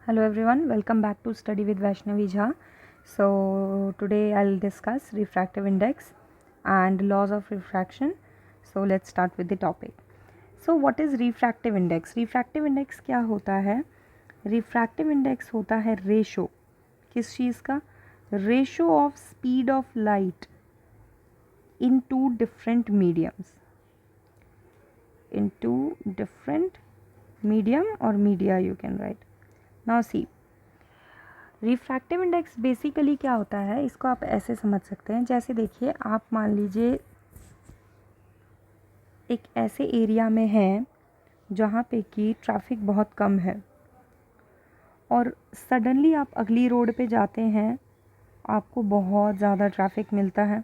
Hello everyone, welcome back to Study with Vaishnavi Jha. So today I'll discuss refractive index and laws of refraction. So let's start with the topic. So what is refractive index? Refractive index क्या होता है? Refractive index होता है ratio, किस चीज़ का? Ratio of speed of light in two different mediums, medium or media you can write. Now see, refractive index basically क्या होता है, इसको आप ऐसे समझ सकते हैं, जैसे देखिए आप मान लीजिए एक ऐसे एरिया में हैं जहाँ पे कि ट्रैफिक बहुत कम है और सडनली आप अगली रोड पे जाते हैं, आपको बहुत ज़्यादा ट्रैफिक मिलता है।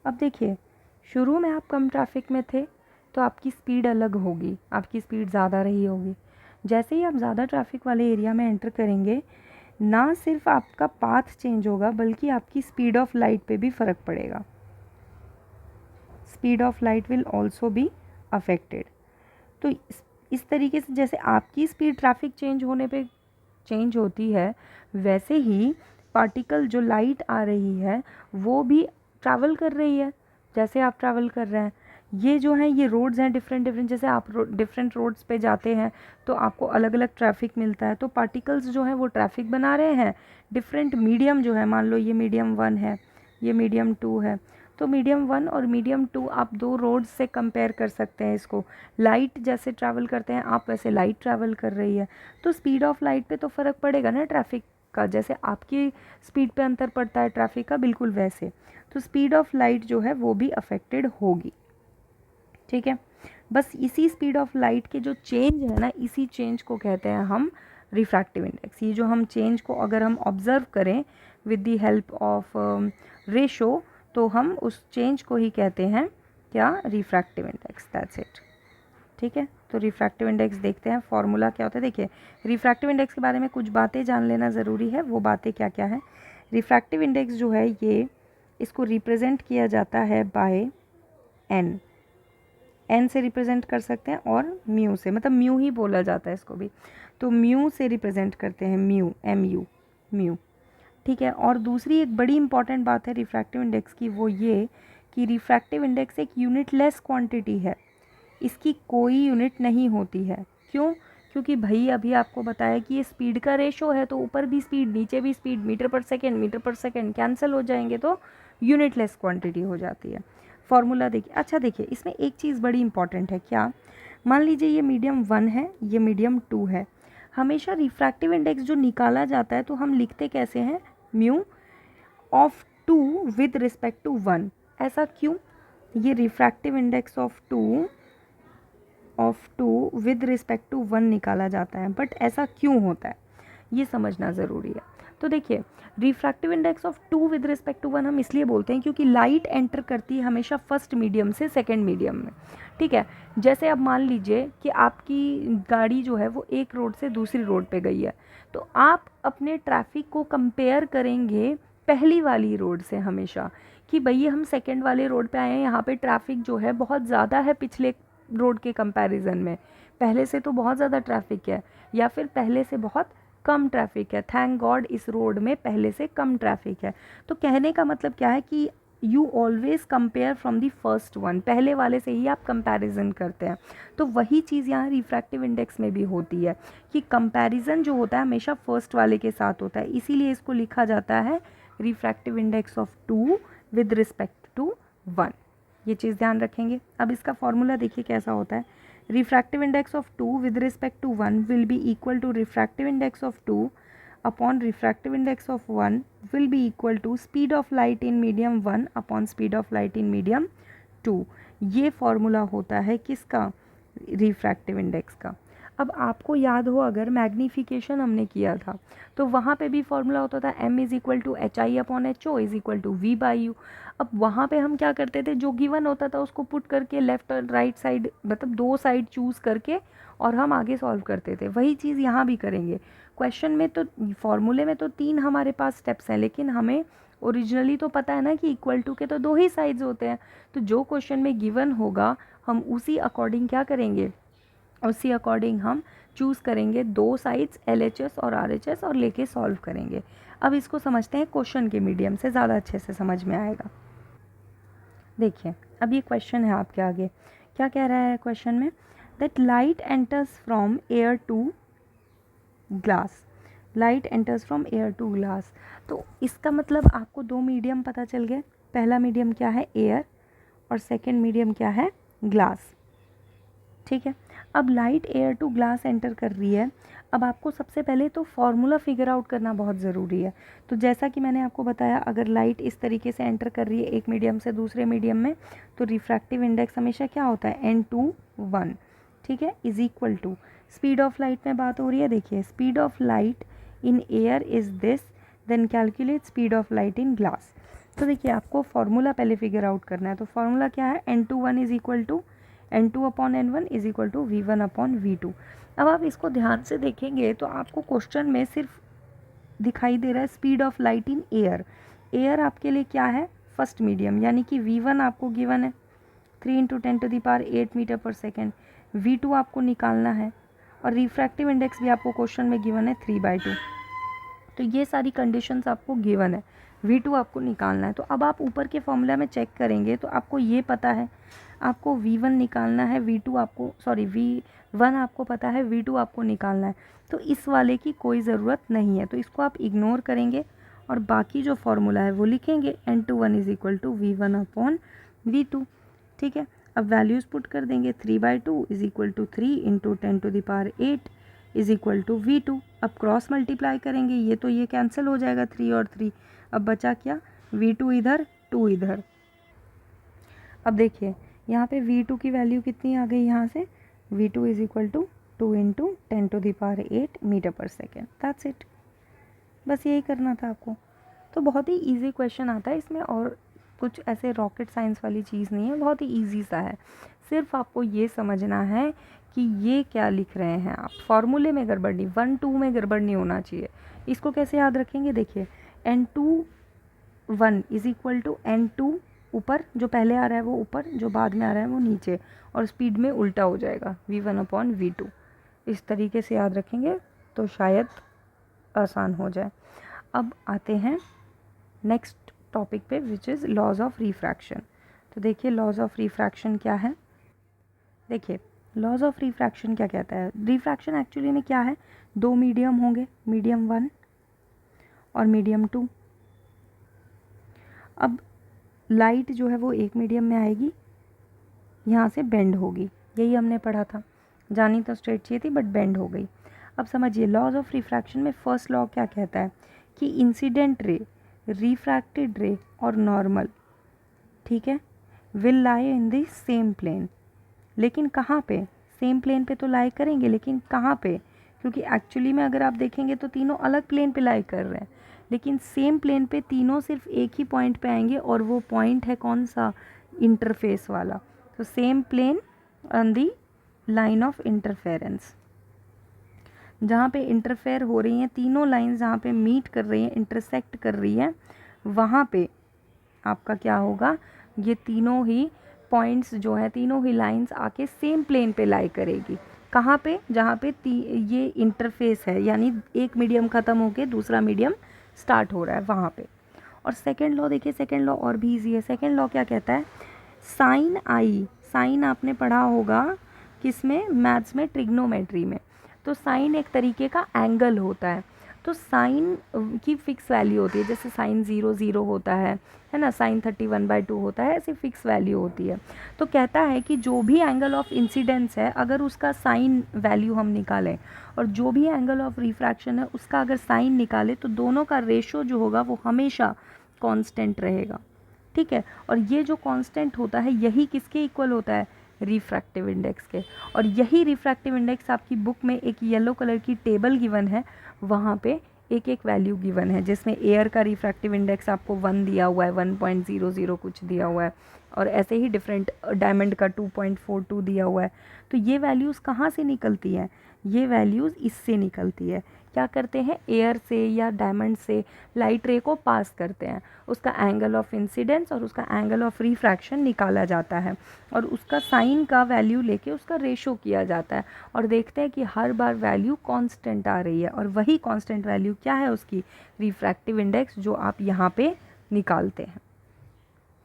अब देखिए शुरू में आप कम ट्रैफिक में थे तो आपकी स्पीड अलग होगी, आपकी स्पीड ज़्यादा रही होगी। जैसे ही आप ज़्यादा ट्रैफिक वाले एरिया में एंटर करेंगे, ना सिर्फ आपका पाथ चेंज होगा बल्कि आपकी स्पीड ऑफ लाइट पे भी फ़र्क पड़ेगा। Speed of light will also be affected. तो इस तरीके से जैसे आपकी स्पीड ट्रैफिक चेंज होने पे चेंज होती है, वैसे ही पार्टिकल जो लाइट आ रही है वो भी ट्रैवल कर रही है। जैसे आप ट्रैवल कर रहे हैं, ये जो है ये रोड्स हैं डिफरेंट, जैसे आप डिफरेंट रोड्स पे जाते हैं तो आपको अलग अलग ट्रैफिक मिलता है। तो पार्टिकल्स जो हैं वो ट्रैफिक बना रहे हैं। डिफरेंट मीडियम जो है, मान लो ये मीडियम 1 है, ये मीडियम 2 है, तो मीडियम 1 और मीडियम 2 आप दो रोड्स से कंपेयर कर सकते हैं इसको। लाइट जैसे ट्रैवल करते हैं आप, वैसे लाइट ट्रैवल कर रही है, तो स्पीड ऑफ लाइट पे तो फ़र्क पड़ेगा ना ट्रैफिक का। जैसे आपकी स्पीड पे अंतर पड़ता है ट्रैफिक का, बिल्कुल वैसे तो स्पीड ऑफ लाइट जो है वो भी अफेक्टेड होगी। ठीक है, बस इसी स्पीड ऑफ लाइट के जो चेंज है ना, इसी चेंज को कहते हैं हम रिफ्रैक्टिव इंडेक्स। ये जो हम चेंज को अगर हम ऑब्ज़र्व करें with the help of ratio, तो हम उस चेंज को ही कहते हैं क्या? Refractive index. That's it. ठीक है, तो रिफ्रैक्टिव इंडेक्स देखते हैं फॉर्मूला क्या होता है। देखिए रिफ्रैक्टिव इंडेक्स के बारे में कुछ बातें जान लेना ज़रूरी है। वो बातें क्या क्या है? रिफ्रैक्टिव इंडेक्स जो है ये, इसको रिप्रेजेंट किया जाता है बाय एन से रिप्रेजेंट कर सकते हैं और म्यू से, मतलब म्यू ही बोला जाता है इसको भी, तो म्यू से रिप्रेजेंट करते हैं, म्यू। ठीक है, और दूसरी एक बड़ी इंपॉर्टेंट बात है रिफ्रैक्टिव इंडेक्स की, वो ये कि रिफ्रैक्टिव इंडेक्स एक यूनिटलेस क्वांटिटी है, इसकी कोई यूनिट नहीं होती है। क्यों? क्योंकि भाई अभी आपको बताया कि ये स्पीड का रेशो है, तो ऊपर भी स्पीड नीचे भी speed, metre per second cancel हो जाएंगे तो यूनिटलेस क्वांटिटी हो जाती है। फॉर्मूला देखिए। अच्छा देखिए, इसमें एक चीज़ बड़ी इंपॉर्टेंट है। क्या? मान लीजिए ये मीडियम 1 है, ये मीडियम 2 है। हमेशा रिफ्रैक्टिव इंडेक्स जो निकाला जाता है तो हम लिखते कैसे हैं? Mu of 2 with respect to 1। ऐसा क्यों? ये refractive index of 2 with respect to 1 निकाला जाता है, बट ऐसा क्यों होता है ये समझना ज़रूरी है। तो देखिए refractive index of 2 with respect to 1 हम इसलिए बोलते हैं क्योंकि लाइट एंटर करती है हमेशा फर्स्ट मीडियम से सेकंड मीडियम में। ठीक है, जैसे अब मान लीजिए कि आपकी गाड़ी जो है वो एक रोड से दूसरी रोड पे गई है, तो आप अपने ट्रैफिक को कंपेयर करेंगे पहली वाली रोड से हमेशा, कि भैया हम सेकंड वाले रोड पे आए हैं, यहाँ पे ट्रैफिक जो है बहुत ज़्यादा है पिछले रोड के कंपैरिजन में, पहले से तो बहुत ज़्यादा ट्रैफिक है, या फिर पहले से बहुत कम ट्रैफिक है, थैंक गॉड इस रोड में पहले से कम ट्रैफिक है। तो कहने का मतलब क्या है कि you always compare from the first one, पहले वाले से ही आप कंपैरिजन करते हैं। तो वही चीज़ यहाँ रिफ्रैक्टिव इंडेक्स में भी होती है कि कंपैरिजन जो होता है हमेशा फर्स्ट वाले के साथ होता है, इसीलिए इसको लिखा जाता है refractive index of 2 with respect to 1। ये चीज़ ध्यान रखेंगे। अब इसका फॉर्मूला देखिए कैसा होता है। Refractive index of 2 with respect to 1 will be equal to refractive index of 2 upon refractive index of 1 will be equal to speed of light in medium 1 upon speed of light in medium 2। ये formula होता है किसका? Refractive index का। अब आपको याद हो, अगर मैग्नीफिकेशन हमने किया था तो वहाँ पे भी फॉर्मूला होता था m is equal to H I upon H O is equal to V by U. अब वहाँ पे हम क्या करते थे, जो गिवन होता था उसको पुट करके लेफ्ट और राइट साइड, मतलब दो साइड चूज़ करके और हम आगे सॉल्व करते थे। वही चीज़ यहाँ भी करेंगे। क्वेश्चन में तो फॉर्मूले में तो 3 हमारे पास स्टेप्स हैं, लेकिन हमें ओरिजिनली तो पता है ना कि इक्वल टू के तो 2 ही साइड्स होते हैं। तो जो क्वेश्चन में गिवन होगा हम उसी अकॉर्डिंग क्या करेंगे, उसी अकॉर्डिंग हम चूज़ करेंगे 2 साइड्स LHS और RHS और लेके सॉल्व करेंगे। अब इसको समझते हैं क्वेश्चन के मीडियम से, ज़्यादा अच्छे से समझ में आएगा। देखिए अब ये क्वेश्चन है आपके आगे, क्या कह रहा है क्वेश्चन में, that light enters from air to glass, light enters from air to glass. तो इसका मतलब आपको 2 मीडियम पता चल गए, पहला मीडियम क्या है एयर और सेकंड मीडियम क्या है ग्लास, ठीक है। अब light air to glass enter कर रही है, अब आपको सबसे पहले तो फॉर्मूला फिगर आउट करना बहुत ज़रूरी है। तो जैसा कि मैंने आपको बताया, अगर लाइट इस तरीके से एंटर कर रही है एक मीडियम से दूसरे मीडियम में, तो रिफ्रैक्टिव इंडेक्स हमेशा क्या होता है n/1, ठीक है, is equal to speed of light में बात हो रही है। देखिए speed of light in air is this, then calculate speed of light in glass. तो देखिए आपको फॉर्मूला पहले फिगर आउट करना है। तो फॉर्मूला क्या है, n/1 is equal to n2/n1 is equal to v1/v2। अब आप इसको ध्यान से देखेंगे तो आपको क्वेश्चन में सिर्फ दिखाई दे रहा है speed of light in air. Air आपके लिए क्या है, फर्स्ट मीडियम, यानी कि v1 आपको गिवन है 3 × 10⁸ मीटर पर सेकेंड, v2 आपको निकालना है और रिफ्रैक्टिव इंडेक्स भी आपको क्वेश्चन में गिवन है 3/2। तो ये सारी कंडीशंस आपको गिवन है, v2 आपको निकालना है। तो अब आप ऊपर के फॉर्मूला में चेक करेंगे तो आपको ये पता है, आपको v1 निकालना है, v1 आपको पता है, v2 आपको निकालना है। तो इस वाले की कोई ज़रूरत नहीं है, तो इसको आप इग्नोर करेंगे और बाकी जो फॉर्मूला है वो लिखेंगे n/1 is equal to v1/v2, ठीक है। अब वैल्यूज़ पुट कर देंगे, 3/2 is equal to 3 × 10⁸ is equal to v2। अब क्रॉस मल्टीप्लाई करेंगे, ये तो ये कैंसिल हो जाएगा 3 और 3, अब बचा क्या, v2 इधर 2 इधर। अब देखिए यहाँ पे v2 की वैल्यू कितनी आ गई, यहाँ से v2 is equal to 2 × 10⁸ metre per second, that's it. बस यही करना था आपको। तो बहुत ही इजी क्वेश्चन आता है इसमें, और कुछ ऐसे रॉकेट साइंस वाली चीज़ नहीं है, बहुत ही इजी सा है। सिर्फ आपको ये समझना है कि ये क्या लिख रहे हैं आप, फॉर्मूले में गड़बड़ नहीं, 1-2 में गड़बड़ नहीं होना चाहिए। इसको कैसे याद रखेंगे, देखिए n/1 is equal to n2, ऊपर जो पहले आ रहा है वो ऊपर, जो बाद में आ रहा है वो नीचे, और स्पीड में उल्टा हो जाएगा v1/v2। इस तरीके से याद रखेंगे तो शायद आसान हो जाए। अब आते हैं नेक्स्ट टॉपिक पे, which is laws of refraction. तो देखिए लॉज ऑफ रिफ्रैक्शन क्या है, देखिए लॉज ऑफ रिफ्रैक्शन क्या कहता है। रिफ्रैक्शन एक्चुअली में क्या है, 2 मीडियम होंगे, मीडियम 1 और मीडियम 2। अब लाइट जो है वो एक मीडियम में आएगी, यहाँ से बेंड होगी, यही हमने पढ़ा था, जानी तो स्ट्रेट चाहिए थी बट बेंड हो गई। अब समझिए लॉज ऑफ रिफ्रैक्शन में फर्स्ट लॉ क्या कहता है कि इंसिडेंट रे, रिफ्रैक्टेड रे और नॉर्मल, ठीक है, will lie in the same plane. लेकिन कहाँ पे, सेम प्लेन पे तो लाई करेंगे, लेकिन कहाँ पे, क्योंकि एक्चुअली में अगर आप देखेंगे तो तीनों अलग प्लेन पे लाई कर रहे हैं, लेकिन सेम प्लेन पे तीनों सिर्फ एक ही पॉइंट पे आएंगे, और वो पॉइंट है कौन सा, इंटरफेस वाला। तो same plane on the line of interference, जहाँ पे इंटरफेयर हो रही हैं तीनों लाइंस, जहाँ पे मीट कर रही हैं, इंटरसेक्ट कर रही हैं, वहाँ पे आपका क्या होगा, ये तीनों ही पॉइंट्स जो है, तीनों ही लाइंस आके सेम प्लेन पे लाई करेगी। कहाँ पे, जहाँ पे ये इंटरफेस है, यानी एक मीडियम ख़त्म होके दूसरा मीडियम स्टार्ट हो रहा है वहाँ पे। और सेकेंड लॉ देखिए, सेकेंड लॉ और भी ईजी है। सेकेंड लॉ क्या कहता है, साइन आई, साइन आपने पढ़ा होगा किस में, मैथ्स में, ट्रिग्नोमेट्री में। तो साइन एक तरीके का एंगल होता है, तो साइन की फ़िक्स वैल्यू होती है, जैसे साइन 0 होता है ना, साइन 31/2 होता है, ऐसी फ़िक्स वैल्यू होती है। तो कहता है कि जो भी एंगल ऑफ इंसिडेंस है, अगर उसका साइन वैल्यू हम निकालें, और जो भी एंगल ऑफ रिफ्रैक्शन है उसका अगर साइन निकालें, तो दोनों का रेशो जो होगा वो हमेशा कांस्टेंट रहेगा, ठीक है। और ये जो कांस्टेंट होता है यही किसके इक्वल होता है, रिफ्रैक्टिव इंडेक्स के। और यही रिफ्रैक्टिव इंडेक्स आपकी बुक में एक येलो कलर की टेबल गिवन है, वहाँ पे एक एक वैल्यू गिवन है, जिसमें एयर का रिफ्रैक्टिव इंडेक्स आपको 1 दिया हुआ है, 1.00 कुछ दिया हुआ है, और ऐसे ही डिफरेंट डायमंड का 2.42 दिया हुआ है। तो ये वैल्यूज़ कहाँ से निकलती हैं, ये वैल्यूज़ इससे निकलती है, क्या करते हैं, एयर से या डायमंड से लाइट रे को पास करते हैं, उसका एंगल ऑफ इंसिडेंस और उसका एंगल ऑफ रिफ्रैक्शन निकाला जाता है और उसका साइन का वैल्यू लेके उसका रेशो किया जाता है और देखते हैं कि हर बार वैल्यू कांस्टेंट आ रही है और वही कांस्टेंट वैल्यू क्या है उसकी, रिफ्रैक्टिव इंडेक्स, जो आप यहाँ पे निकालते हैं।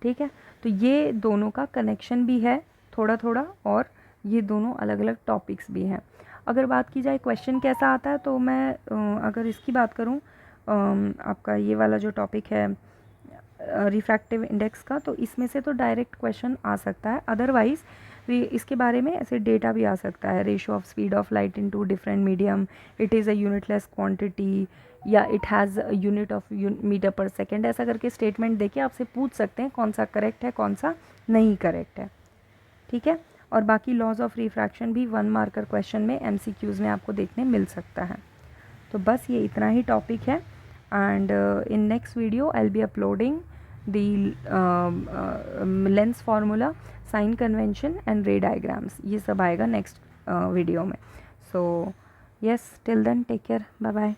ठीक है, तो ये दोनों का कनेक्शन भी है थोड़ा थोड़ा और ये दोनों अलग अलग टॉपिक्स भी हैं। अगर बात की जाए क्वेश्चन कैसा आता है, तो मैं अगर इसकी बात करूँ, आपका ये वाला जो टॉपिक है रिफ्रैक्टिव इंडेक्स का, तो इसमें से तो डायरेक्ट क्वेश्चन आ सकता है। अदरवाइज़ इसके बारे में ऐसे डेटा भी आ सकता है, ratio of speed of light into different medium, it is a unitless quantity, या it has unit of metre per second, ऐसा करके स्टेटमेंट देके आपसे पूछ सकते हैं कौन सा करेक्ट है कौन सा नहीं करेक्ट है। ठीक है, और बाकी लॉज ऑफ रिफ्रैक्शन भी 1 मार्कर क्वेश्चन में MCQs में आपको देखने मिल सकता है। तो बस ये इतना ही टॉपिक है and in next video I will be uploading the lens formula, sign convention and ray diagrams, ये सब आएगा नेक्स्ट वीडियो में। So yes, till then take care, bye bye.